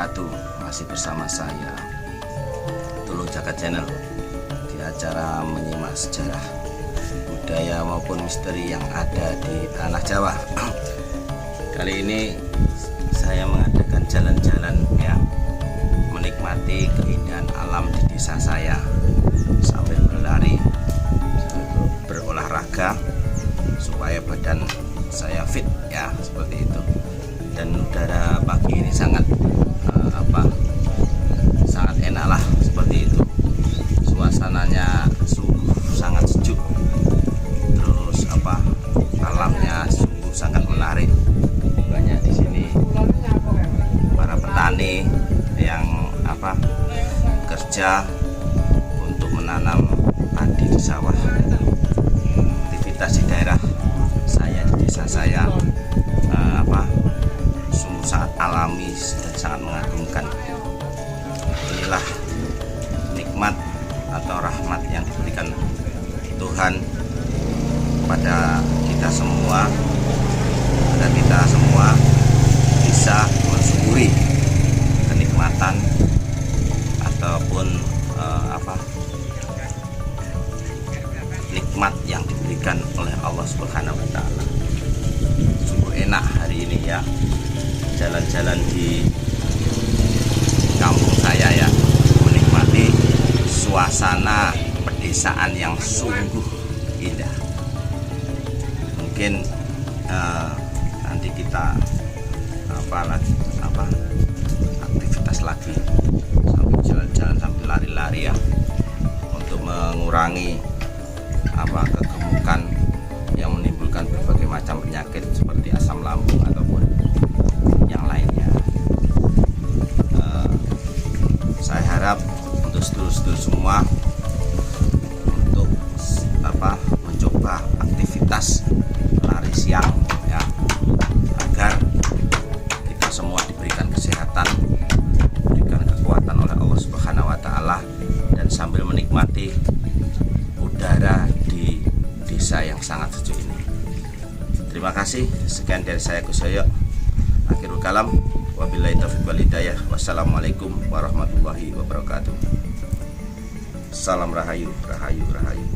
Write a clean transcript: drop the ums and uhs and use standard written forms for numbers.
wabarakatuh. Masih bersama saya Tulung Jagat Channel di acara menyimak sejarah budaya maupun misteri yang ada di tanah Jawa. Kali ini saya mengadakan jalan-jalan ya, menikmati keindahan alam di desa saya sambil berlari, berolahraga supaya badan saya fit ya, seperti itu. Dan udara pagi ini sangat sangat enak lah, seperti itu. Suasananya sungguh sangat sejuk, terus alamnya sungguh sangat menarik. Banyak di sini para petani yang kerja untuk menanam padi di sawah. Aktivitas di daerah saya, di desa saya sungguh sangat alami dan sangat mengagumkan. Inilah nikmat atau rahmat yang diberikan Tuhan pada kita semua, agar kita semua bisa mensyukuri kenikmatan ataupun nikmat yang diberikan oleh Allah Subhanahu wa Ta'ala. Sungguh enak hari ini ya, jalan-jalan di kampung saya ya, menikmati suasana pedesaan yang sungguh indah. Mungkin nanti kita aktivitas lagi sambil jalan-jalan, sambil lari-lari ya, untuk mengurangi kegemukan yang menimbulkan berbagai macam penyakit seperti asam lambung ataupun yang lainnya. Saya harap untuk sedulur-sedulur semua untuk mencoba aktivitas lari siang ya, agar kita semua diberikan kesehatan, diberikan kekuatan oleh Allah Subhanahu wa Ta'ala, dan sambil menikmati udara di desa yang sangat sejuk ini. Terima kasih. Sekian dari saya, Kusoyo. Akhirul kalam, wabillahi taufiq wal hidayah. Wassalamualaikum warahmatullahi wabarakatuh. Salam rahayu, rahayu, rahayu.